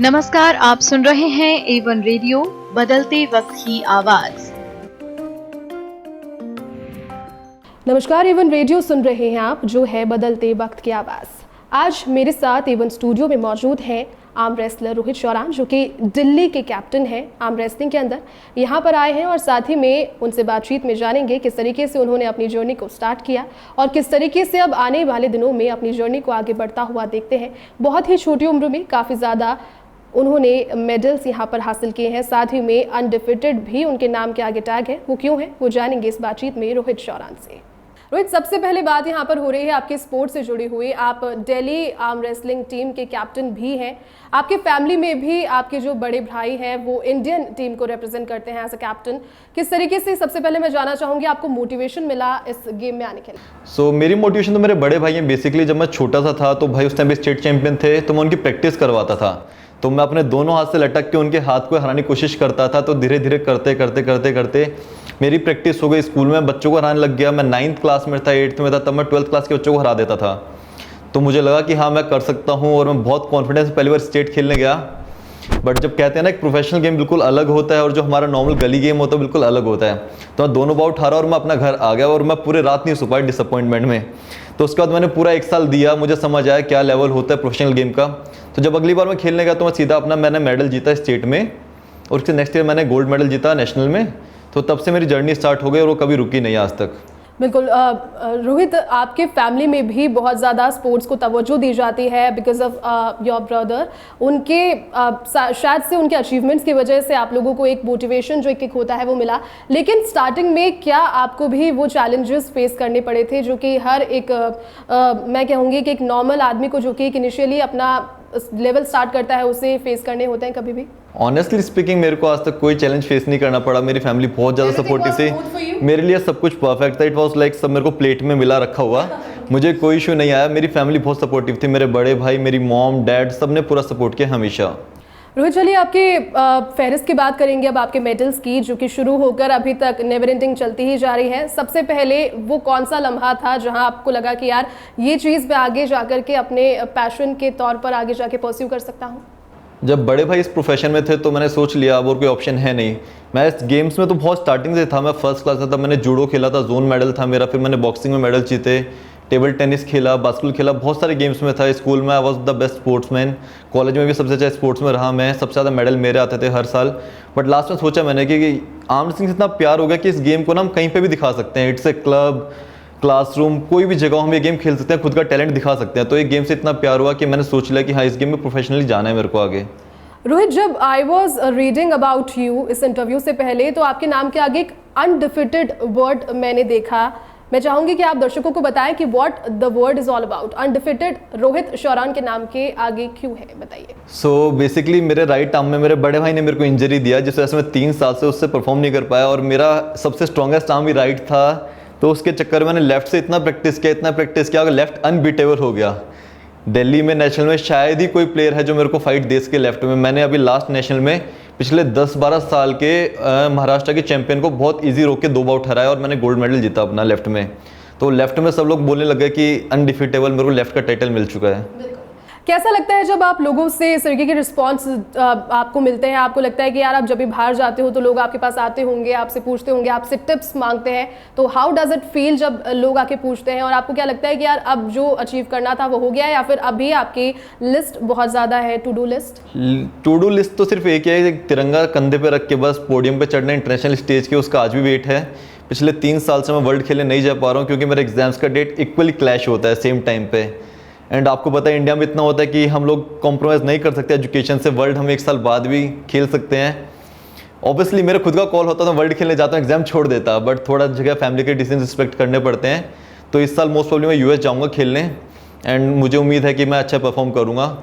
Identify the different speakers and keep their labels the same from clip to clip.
Speaker 1: नमस्कार, आप सुन रहे हैं A1 रेडियो, बदलते वक्त की आवाज।
Speaker 2: नमस्कार, A1 रेडियो सुन रहे हैं आप, जो है बदलते वक्त की आवाज़। आज मेरे साथ A1 स्टूडियो में मौजूद हैं आर्म रेसलर रोहित शौरान, जो कि दिल्ली के कैप्टन हैं आर्म रेसलिंग के अंदर। यहाँ पर आए हैं और साथ ही में उनसे बातचीत में जानेंगे किस तरीके से उन्होंने अपनी जर्नी को स्टार्ट किया और किस तरीके से अब आने वाले दिनों में अपनी जर्नी को आगे बढ़ता हुआ देखते हैं। बहुत ही छोटी उम्र में काफ़ी ज़्यादा उन्होंने मेडल्स यहाँ पर हासिल किए हैं, साथ ही में अनडिफिटेड भी उनके नाम के आगे टैग है। वो क्यों है, वो जानेंगे इस बातचीत में रोहित शौरान से। रोहित, सबसे पहले बात यहाँ पर हो रही है आपके स्पोर्ट से जुड़ी हुई। आप दिल्ली आर्म रेसलिंग टीम के कैप्टन भी हैं। आपके फैमिली में भी आपके जो बड़े भाई हैं वो इंडियन टीम को रिप्रेजेंट करते हैं एज अ कैप्टन। किस तरीके से, सबसे पहले मैं जानना चाहूँगी, आपको मोटिवेशन मिला इस गेम में आने के लिए?
Speaker 3: मेरी मोटिवेशन तो मेरे बड़े भाई हैं। बेसिकली जब मैं छोटा सा था तो भाई उस टाइम पे स्टेट चैंपियन थे, तो मैं उनकी प्रैक्टिस करवाता था। तो मैं अपने दोनों हाथ से लटक के उनके हाथ को हराने की कोशिश करता था। तो धीरे धीरे करते मेरी प्रैक्टिस हो गई। स्कूल में बच्चों को हराने लग गया। मैं 9th क्लास में था, 8th में था, तब मैं 12th क्लास के बच्चों को हरा देता था। तो मुझे लगा कि हाँ, मैं कर सकता हूँ और मैं बहुत कॉन्फिडेंस पहली बार स्टेट खेलने गया। बट जब कहते हैं ना, एक प्रोफेशनल गेम बिल्कुल अलग होता है और जो हमारा नॉर्मल गली गेम होता है बिल्कुल अलग होता है। तो मैं दोनों बाउट हारा और मैं अपना घर आ गया और मैं पूरे रात नहीं सो पाया डिसअपॉइंटमेंट में। तो उसके बाद मैंने पूरा 1 साल दिया, मुझे समझ आया क्या लेवल होता है प्रोफेशनल गेम का। तो जब अगली बार मैं खेलने गया तो मैं सीधा मैंने मेडल जीता स्टेट में और उसके नेक्स्ट ईयर मैंने गोल्ड मेडल जीता नेशनल में। तो तब से मेरी जर्नी स्टार्ट हो गई और वो कभी रुकी नहीं आज तक।
Speaker 2: बिल्कुल। रोहित, आपके फैमिली में भी बहुत ज़्यादा स्पोर्ट्स को तवज्जो दी जाती है बिकॉज ऑफ योर ब्रदर। उनके शायद से उनके अचीवमेंट्स की वजह से आप लोगों को एक मोटिवेशन जो एक किक होता है वो मिला। लेकिन स्टार्टिंग में क्या आपको भी वो चैलेंजेस फेस करने पड़े थे जो कि हर एक मैं कहूँगी कि एक नॉर्मल आदमी को जो कि इनिशियली अपना लेवल स्टार्ट करता है उसे फेस करने होते हैं कभी भी?
Speaker 3: ऑनेस्टली स्पीकिंग, मेरे को आज तक कोई चैलेंज फेस नहीं करना पड़ा। मेरी फैमिली बहुत ज़्यादा सपोर्टिव थी। मेरे लिए सब कुछ परफेक्ट था। इट वाज लाइक सब मेरे को प्लेट में मिला रखा हुआ। मुझे कोई इशू नहीं आया। मेरी फैमिली बहुत सपोर्टिव थी। मेरे बड़े भाई, मेरी मॉम, डैड, सब ने पूरा सपोर्ट किया हमेशा।
Speaker 2: रोहित, चलिए आपके फहरिस्त की बात करेंगे अब, आपके मेडल्स की, जो कि शुरू होकर अभी तक नेवर एंडिंग चलती ही जा रही है। सबसे पहले वो कौन सा लम्हा था जहां आपको लगा कि यार ये चीज़ मैं आगे जाकर के अपने पैशन के तौर पर आगे जाके परस्यू कर सकता हूँ?
Speaker 3: जब बड़े भाई इस प्रोफेशन में थे तो मैंने सोच लिया अब और कोई ऑप्शन है नहीं। मैं इस गेम्स में तो बहुत स्टार्टिंग से था। मैं फर्स्ट क्लास से था, मैंने जूडो खेला था, जोन मेडल था मेरा। फिर मैंने बॉक्सिंग में मेडल जीते, टेबल टेनिस खेला, बास्केटबॉल खेला, बहुत सारे गेम्स में था। स्कूल में I was the best sportsman. College में भी सबसे अच्छा स्पोर्ट्स में रहा मैं। सबसे ज़्यादा मेडल मेरे आते थे हर साल। बट लास्ट में सोचा मैंने कि आर्म रेसलिंग से इतना प्यार हो गया कि इस गेम को ना हम कहीं पे भी दिखा सकते हैं। इट्स ए क्लब, क्लासरूम, कोई भी जगह हम ये गेम खेल सकते हैं, खुद का टैलेंट दिखा सकते हैं। तो एक गेम से इतना प्यार हुआ कि मैंने सोच लिया कि हाँ, इस गेम में प्रोफेशनली जाना है मेरे को आगे।
Speaker 2: रोहित, जब I was reading about you इस इंटरव्यू से पहले, तो आपके नाम के आगे एक अनडिफिटेड वर्ड मैंने देखा। मैं चाहूंगी कि आप दर्शकों को बताएं कि what the word is all about. Undefeated Rohit Shauran के नाम के आगे क्यों है, बताइए।
Speaker 3: सो बेसिकली मेरे राइट आर्म में मेरे बड़े भाई ने मेरे को इंजरी दिया, जिस वजह से मैं 3 साल से उससे परफॉर्म नहीं कर पाया। और मेरा सबसे स्ट्रॉन्गेस्ट आर्म भी राइट था, तो उसके चक्कर में मैंने लेफ्ट से इतना प्रैक्टिस किया और लेफ्ट अनबीटेबल हो गया। दिल्ली में नेशनल में शायद ही कोई प्लेयर है जो मेरे को फाइट दे सके लेफ्ट में। मैंने अभी लास्ट नेशनल में पिछले 10-12 साल के महाराष्ट्र के चैंपियन को बहुत इजी रोक के 2 बाउट हराया और मैंने गोल्ड मेडल जीता अपना लेफ्ट में। तो लेफ्ट में सब लोग बोलने लगे कि अनडिफिटेबल, मेरे को लेफ्ट का टाइटल मिल चुका है।
Speaker 2: कैसा लगता है जब आप लोगों से इस तरीके के रिस्पॉन्स आपको मिलते हैं? आपको लगता है कि यार आप जब भी बाहर जाते हो तो लोग आपके पास आते होंगे, आपसे पूछते होंगे, आपसे टिप्स मांगते हैं, तो हाउ डज इट फील जब लोग आके पूछते हैं? और आपको क्या लगता है कि यार अब जो अचीव करना था वो हो गया है, या फिर अभी आपकी लिस्ट बहुत ज़्यादा है, to do list?
Speaker 3: To do list तो सिर्फ एक है, एक तिरंगा कंधे पे रख के बस पोडियम पे चढ़ना इंटरनेशनल स्टेज के, उसका आज भी वेट है। पिछले 3 साल से मैं वर्ल्ड खेलने नहीं जा पा रहा हूँ क्योंकि मेरे एग्जाम्स का डेट इक्वली क्लैश होता है सेम टाइम पे। एंड आपको पता है इंडिया में इतना होता है कि हम लोग कॉम्प्रोमाइज़ नहीं कर सकते एजुकेशन से। वर्ल्ड हम 1 साल बाद भी खेल सकते हैं। ऑब्वियसली मेरा खुद का कॉल होता तो वर्ल्ड खेलने जाता हूँ, एग्जाम छोड़ देता, बट थोड़ा जगह फैमिली के डिसीजन रिस्पेक्ट करने पड़ते हैं। तो इस साल मोस्ट प्रॉब्ली मैं यूएस जाऊँगा खेलने एंड मुझे उम्मीद है कि मैं अच्छा परफॉर्म करूँगा।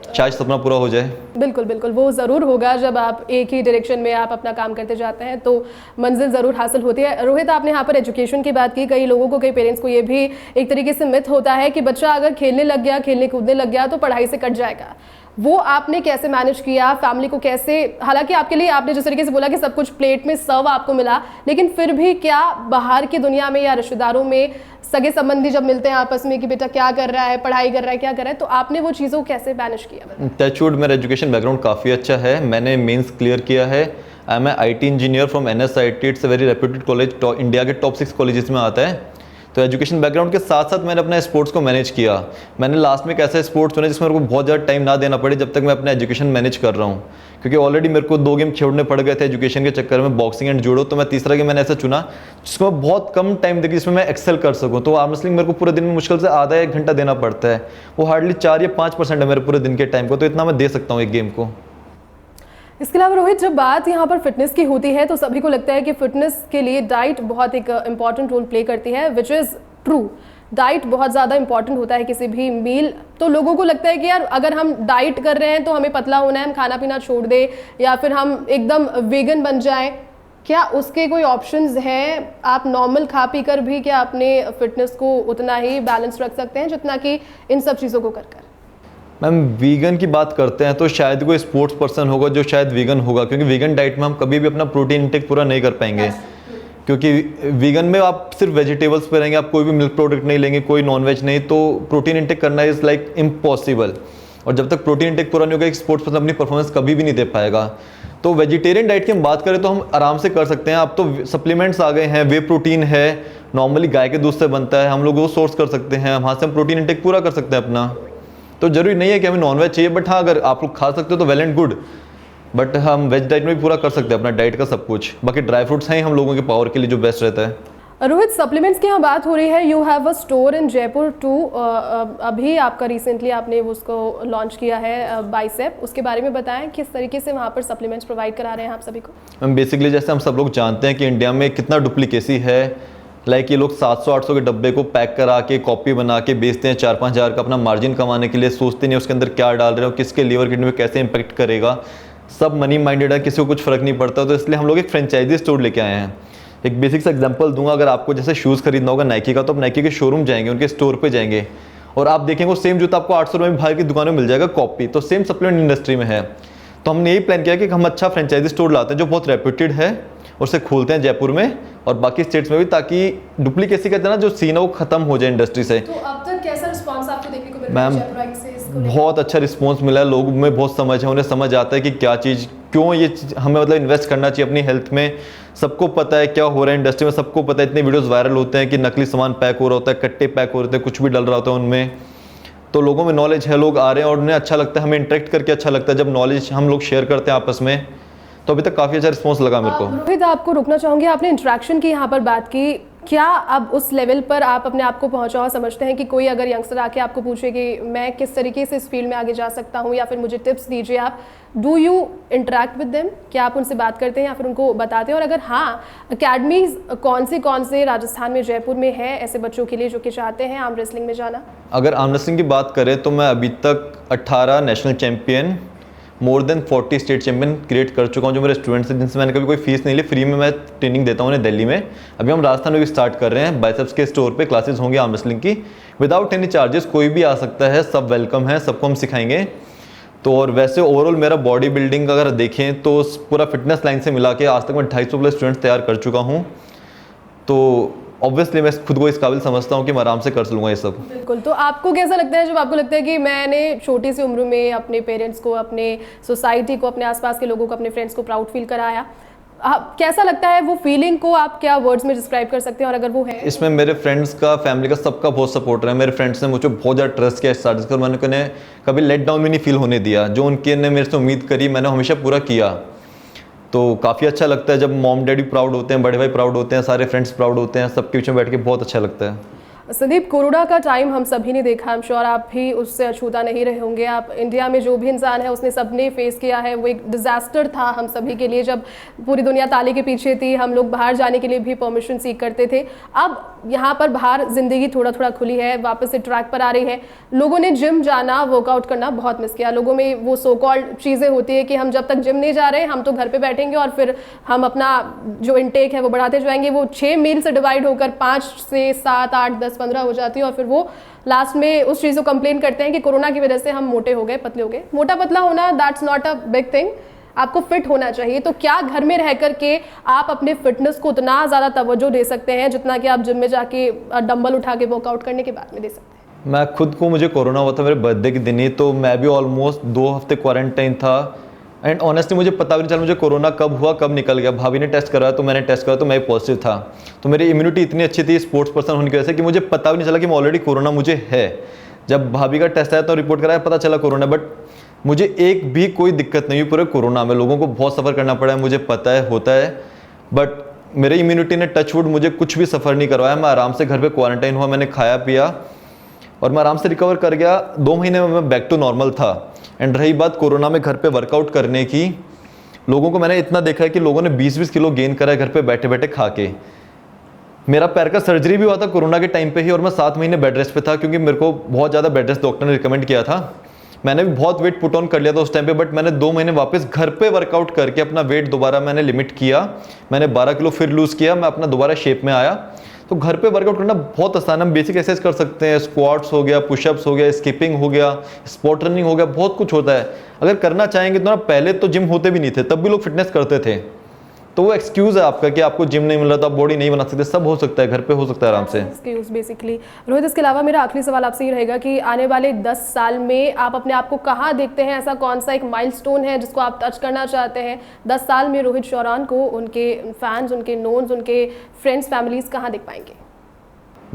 Speaker 3: शायद सपना पूरा हो जाए।
Speaker 2: बिल्कुल बिल्कुल, वो ज़रूर होगा। जब आप एक ही डायरेक्शन में आप अपना काम करते जाते हैं तो मंजिल ज़रूर हासिल होती है। रोहित, आपने यहाँ पर एजुकेशन की बात की। कई लोगों को, कई पेरेंट्स को ये भी एक तरीके से मिथ होता है कि बच्चा अगर खेलने लग गया, खेलने कूदने लग गया तो पढ़ाई से कट जाएगा। वो आपने कैसे मैनेज किया, फैमिली को कैसे, हालांकि आपके लिए आपने जिस तरीके से बोला कि सब कुछ प्लेट में सर्व आपको मिला, लेकिन फिर भी क्या बाहर की दुनिया में या रिश्तेदारों में सगे संबंधी जब मिलते हैं आपस में कि बेटा क्या कर रहा है, पढ़ाई कर रहा है, क्या कर रहा है, तो आपने वो चीज़ों को कैसे मैनेज किया?
Speaker 3: टचवुड मेरा एजुकेशन बैकग्राउंड काफ़ी अच्छा है, मैंने मेंस क्लियर किया है। I am IT engineer from NSIT, it's a very reputed college, India के टॉप 6 कॉलेजेस में आता है। तो एजुकेशन बैकग्राउंड के साथ साथ मैंने अपना स्पोर्ट्स को मैनेज किया। मैंने लास्ट में एक ऐसा स्पोर्ट्स चुना जिसमें मेरे को बहुत ज़्यादा टाइम ना देना पड़े जब तक मैं अपना एजुकेशन मैनेज कर रहा हूँ, क्योंकि ऑलरेडी मेरे को 2 गेम छोड़ने पड़ गए थे एजुकेशन के चक्कर में, बॉक्सिंग एंड जूडो। तो मैं तीसरा गेम मैंने ऐसा चुना जिसको मैं बहुत कम टाइम देकर जिसमें मैं एक्सेल कर सकूँ। तो आर्म रेसलिंग मेरे को पूरे दिन में मुश्किल से आधा 1 घंटा देना पड़ता है, वो हार्डली 4 या 5% है मेरे पूरे दिन के टाइम को, तो इतना मैं दे सकता हूँ एक गेम को।
Speaker 2: इसके अलावा रोहित, जब बात यहाँ पर फिटनेस की होती है तो सभी को लगता है कि फिटनेस के लिए डाइट बहुत एक इंपॉर्टेंट रोल प्ले करती है, विच इज़ ट्रू। डाइट बहुत ज़्यादा इंपॉर्टेंट होता है किसी भी मील। तो लोगों को लगता है कि यार अगर हम डाइट कर रहे हैं तो हमें पतला होना है, हम खाना पीना छोड़ दें या फिर हम एकदम वेगन बन जाएं। क्या उसके कोई ऑप्शंस हैं? आप नॉर्मल खा पी कर भी क्या अपने फिटनेस को उतना ही बैलेंस रख सकते हैं जितना कि इन सब चीज़ों को कर?
Speaker 3: मैम वीगन की बात करते हैं तो शायद कोई स्पोर्ट्स पर्सन होगा जो शायद वीगन होगा, क्योंकि वीगन डाइट में हम कभी भी अपना प्रोटीन इंटेक पूरा नहीं कर पाएंगे, क्योंकि वीगन में आप सिर्फ वेजिटेबल्स पे रहेंगे, आप कोई भी मिल्क प्रोडक्ट नहीं लेंगे, कोई नॉनवेज नहीं, तो प्रोटीन इंटेक करना इज़ लाइक इम्पॉसिबल। और जब तक प्रोटीन इंटेक पूरा नहीं होगा एक स्पोर्ट्स पर्सन अपनी परफॉर्मेंस कभी भी नहीं दे पाएगा। तो वेजिटेरियन डाइट की हम बात करें तो हम आराम से कर सकते हैं। अब तो सप्लीमेंट्स आ गए हैं, वे प्रोटीन है, नॉर्मली गाय के दूध से बनता है, हम लोग वो सोर्स कर सकते हैं, वहाँ से हम प्रोटीन इंटेक पूरा कर सकते हैं अपना। तो जरूरी नहीं है कि हमें नॉनवेज चाहिए, बट हाँ अगर आप लोग खा सकते हो तो वेल एंड गुड, बट हम वेज डाइट में भी पूरा कर सकते हैं अपना डाइट का सब कुछ। बाकी ड्राई फ्रूट्स हैं हम लोगों के पावर के लिए जो बेस्ट रहता है।
Speaker 2: रोहित, सप्लीमेंट्स की यहाँ बात हो रही है, you have a store in Jaipur too, अभी आपका रिसेंटली आपने उसको लॉन्च किया है बाइसेप, उसके बारे में बताएं किस तरीके से वहाँ पर सप्लीमेंट्स प्रोवाइड करा रहे हैं आप सभी को?
Speaker 3: मैम बेसिकली जैसे हम सब लोग जानते हैं कि इंडिया में कितना डुप्लीकेसी है, लाइक ये लोग 700-800 के डब्बे को पैक करा के कॉपी बना के बेचते हैं 4-5 हज़ार का अपना मार्जिन कमाने के लिए, सोचते नहीं उसके अंदर क्या डाल रहे हो, किसके लीवर किडनी में कैसे इंपैक्ट करेगा, सब मनी माइंडेड है, किसी को कुछ फ़र्क नहीं पड़ता। तो इसलिए हम लोग एक फ्रेंचाइजी स्टोर लेके आए हैं। एक बेसिक सा एग्जांपल दूंगा, अगर आपको जैसे शूज़ खरीदना होगा नाइकी का, तो आप नाइकी के शोरूम जाएंगे, उनके स्टोर पे जाएंगे और आप देखेंगे वो सेम जूता आपको 800 रुपये में बाहर की दुकानों में मिल जाएगा कॉपी। तो सेम सप्लीमेंट इंडस्ट्री में है। तो हमने यही प्लान किया कि हम अच्छा फ्रेंचाइजी स्टोर लाते हैं जो बहुत रेप्यूटेड है और उसे खोलते हैं जयपुर में और बाकी स्टेट्स में भी, ताकि डुप्लीकेसी का ना जो सीन है वो खत्म हो जाए इंडस्ट्री से।
Speaker 2: तो अब तक कैसा रिस्पांस आपको देखने को मिल रहा है
Speaker 3: मैम?
Speaker 2: जयपुर से इसको लेकर?
Speaker 3: बहुत अच्छा रिस्पॉन्स मिला है, लोगों में बहुत समझ है, उन्हें समझ आता है कि क्या चीज़ क्यों ये हमें मतलब इन्वेस्ट करना चाहिए अपनी हेल्थ में। सबको पता है क्या हो रहा है इंडस्ट्री में, सबको पता है, इतने वीडियोस वायरल होते हैं कि नकली सामान पैक हो रहा होता है, कट्टे पैक हो रहे होते हैं, कुछ भी डल रहा होता है उनमें। तो लोगों में नॉलेज है, लोग आ रहे हैं और उन्हें अच्छा लगता है, हमें इंटरेक्ट करके अच्छा लगता है जब नॉलेज हम लोग शेयर करते हैं आपस में। तो अभी तक काफ़ी अच्छा रिस्पॉन्स लगा मेरे को।
Speaker 2: रोहित, आपको रुकना चाहूँगी, आपने इंटरेक्शन की यहाँ पर बात की, क्या अब उस लेवल पर आप अपने आप को पहुँचा हुआ समझते हैं कि कोई अगर यंगस्टर आके आपको पूछे कि मैं किस तरीके से इस फील्ड में आगे जा सकता हूँ या फिर मुझे टिप्स दीजिए आप, do you interact with them? क्या आप उनसे बात करते हैं या फिर उनको बताते हैं? और अगर हाँ, अकेडमीज कौन से राजस्थान में, जयपुर में है ऐसे बच्चों के लिए जो कि चाहते हैं आर्म रेसलिंग में जाना?
Speaker 3: अगर आर्म रेसलिंग की बात करें तो मैं अभी तक 18 national champion, more than 40 state champion create कर चुका हूँ जो मेरे स्टूडेंट्स हैं, जिनसे मैंने कभी कोई फीस नहीं ली, फ्री में मैं ट्रेनिंग देता हूँ उन्हें दिल्ली में। अभी हम राजस्थान में भी स्टार्ट कर रहे हैं, बाइसेप्स के स्टोर पे क्लासेस होंगी आर्म रेसलिंग की, विदाउट एनी चार्जेस, कोई भी आ सकता है, सब वेलकम है, सबको हम सिखाएंगे। तो और वैसे ओवरऑल मेरा बॉडी बिल्डिंग अगर देखें तो पूरा फिटनेस लाइन से मिला के आज तक मैं 250 प्लस स्टूडेंट्स तैयार कर चुका हूँ। तो ऑब्वियसली मैं खुद को इस काबिल समझता हूँ कि मैं आराम से कर लूँगा ये सब।
Speaker 2: बिल्कुल। तो आपको कैसा लगता है जब आपको लगता है कि मैंने छोटी सी उम्र में अपने पेरेंट्स को, अपने सोसाइटी को, अपने आसपास के लोगों को, अपने फ्रेंड्स को प्राउड फील कराया, कैसा लगता है वो फीलिंग को आप क्या वर्ड्स में डिस्क्राइब कर सकते हैं? और अगर वो है
Speaker 3: इसमें मेरे फ्रेंड्स का, फैमिली का, सबका बहुत सपोर्ट रहा है। मेरे फ्रेंड्स ने मुझे बहुत ज़्यादा ट्रस्ट किया स्टार्ट कर, मैंने उन्हें कभी लेट डाउन भी नहीं फील होने दिया। जो उनके ने मेरे से उम्मीद करी मैंने हमेशा पूरा किया। तो काफ़ी अच्छा लगता है जब मॉम डैडी प्राउड होते हैं, बड़े भाई प्राउड होते हैं, सारे फ्रेंड्स प्राउड होते हैं, सबके बीच में बैठ के बहुत अच्छा लगता है।
Speaker 2: संदीप, कोरोना का टाइम हम सभी ने देखा, आई एम श्योर आप भी उससे अछूता नहीं रहे होंगे। आप इंडिया में जो भी इंसान है उसने सबने फेस किया है, वो एक डिजास्टर था हम सभी के लिए, जब पूरी दुनिया ताले के पीछे थी, हम लोग बाहर जाने के लिए भी परमिशन सीख करते थे। अब यहाँ पर बाहर जिंदगी थोड़ा थोड़ा खुली है, वापस से ट्रैक पर आ रही है। लोगों ने जिम जाना, वर्कआउट करना बहुत मिस किया। लोगों में वो सो कॉल्ड चीज़ें होती है कि हम जब तक जिम नहीं जा रहे हम तो घर पे बैठेंगे और फिर हम अपना जो इनटेक है वो बढ़ाते जाएंगे। वो 6 मील से डिवाइड होकर 5 से 7, 8, 10, 15 हो जाती है और फिर वो लास्ट में उस चीज़ को कंप्लेन करते हैं कि कोरोना की वजह से हम मोटे हो गए, पतले हो गए। मोटा पतला होना that's not a big thing, आपको फिट होना चाहिए। तो क्या घर में रह करके आप अपने फिटनेस को उतना ज़्यादा तवज्जो दे सकते हैं जितना कि आप जिम में जाके डंबल उठा के वर्कआउट करने के बाद में दे सकते हैं?
Speaker 3: मैं खुद को, मुझे कोरोना हुआ था मेरे बर्थडे के दिन ही, तो मैं भी ऑलमोस्ट 2 हफ्ते क्वारंटाइन था। एंड ऑनेस्टली मुझे पता भी नहीं चला मुझे कोरोना कब हुआ, कब निकल गया। भाभी ने टेस्ट कराया तो मैंने टेस्ट कराया तो मैं पॉजिटिव था। तो मेरी इम्यूनिटी इतनी अच्छी थी स्पोर्ट्स पर्सन होने की वजह से कि मुझे पता भी नहीं चला कि मैं ऑलरेडी कोरोना मुझे है। जब भाभी का टेस्ट आया तो रिपोर्ट कराया, पता चला कोरोना। बट मुझे एक भी कोई दिक्कत नहीं हुई पूरे कोरोना में। लोगों को बहुत सफ़र करना पड़ा है, मुझे पता है, होता है। बट मेरे इम्यूनिटी ने टचवुड मुझे कुछ भी सफ़र नहीं करवाया। मैं आराम से घर पे क्वारंटाइन हुआ, मैंने खाया पिया और मैं आराम से रिकवर कर गया। 2 महीने में मैं बैक टू नॉर्मल था। एंड रही बात कोरोना में घर पे वर्कआउट करने की, लोगों को मैंने इतना देखा है कि लोगों ने 20-20 किलो गेन करा है घर पे बैठे बैठे खा के। मेरा पैर का सर्जरी भी हुआ था कोरोना के टाइम पे ही और मैं 7 महीने बेड रेस्ट पे था क्योंकि मेरे को बहुत ज़्यादा बेड रेस्ट डॉक्टर ने रिकमेंड किया था। मैंने भी बहुत वेट पुट ऑन कर लिया था उस टाइम पे, बट मैंने 2 महीने वापस घर पे वर्कआउट करके अपना वेट दोबारा मैंने लिमिट किया। मैंने 12 किलो फिर लूज़ किया, मैं अपना दोबारा शेप में आया। तो घर पे वर्कआउट करना बहुत आसान है। हम बेसिक एक्सरसाइज कर सकते हैं, स्क्वाट्स हो गया, पुशअप्स हो गया, स्किपिंग हो गया, स्पॉट रनिंग हो गया, बहुत कुछ होता है। अगर करना चाहेंगे तो ना, पहले तो जिम होते भी नहीं थे, तब भी लोग फिटनेस करते थे। तो वो एक्सक्यूज़ है आपका कि आपको जिम नहीं मिल रहा था, बॉडी नहीं बना सकते, सब हो सकता है, घर पे हो सकता है आराम से।
Speaker 2: Excuse basically. रोहित, इसके अलावा मेरा आखिरी सवाल आपसे ये रहेगा कि आने वाले 10 साल में आप अपने आप को कहाँ देखते हैं? ऐसा कौन सा एक माइलस्टोन है जिसको आप टच करना चाहते हैं? 10 साल में रोहित शौरान को उनके फैंस, उनके नोन्स, उनके फ्रेंड्स, फैमिलीज कहाँ देख पाएंगे?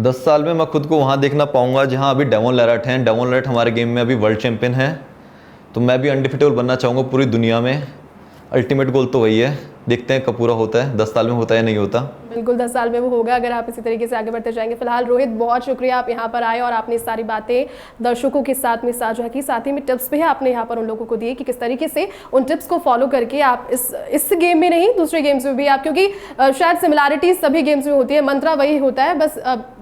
Speaker 3: 10 साल में मैं खुद को वहाँ देखना पाऊंगा जहाँ अभी डेवॉन लेरेट हैं। डेवॉन लेरेट हमारे गेम में अभी वर्ल्ड चैंपियन है, तो मैं भी अनडिफिटेबल बनना चाहूँगा पूरी दुनिया में। अल्टीमेट गोल तो वही है, देखते हैं कब पूरा होता है, 10 साल में होता है नहीं होता।
Speaker 2: बिल्कुल 10 साल में वो होगा अगर आप इसी तरीके से आगे बढ़ते जाएंगे। फिलहाल रोहित, बहुत शुक्रिया आप यहाँ पर आए और आपने सारी बातें दर्शकों के साथ में साझा की, साथ ही में टिप्स भी आपने यहाँ पर उन लोगों को दिए कि किस तरीके से उन टिप्स को फॉलो करके आप इस गेम में नहीं, दूसरे गेम्स में भी आप, क्योंकि शायद सिमिलैरिटीज सभी गेम्स में होती है, मंत्रा वही होता है, बस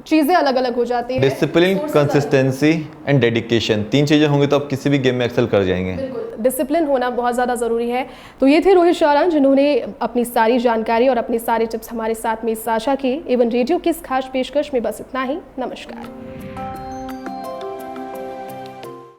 Speaker 2: चीज़ें अलग अलग हो जाती है।
Speaker 3: डिसिप्लिन, कंसिस्टेंसी एंड डेडिकेशन, 3 चीज़ें होंगी तो आप किसी भी गेम में एक्सेल कर जाएंगे।
Speaker 2: डिसिप्लिन होना बहुत ज़्यादा ज़रूरी है। तो ये थे रोहित शौरान जिन्होंने अपनी सारी जानकारी और अपने सारे टिप्स हमारे साथ में साझा की। एवन रेडियो की इस खास पेशकश में बस इतना ही। नमस्कार।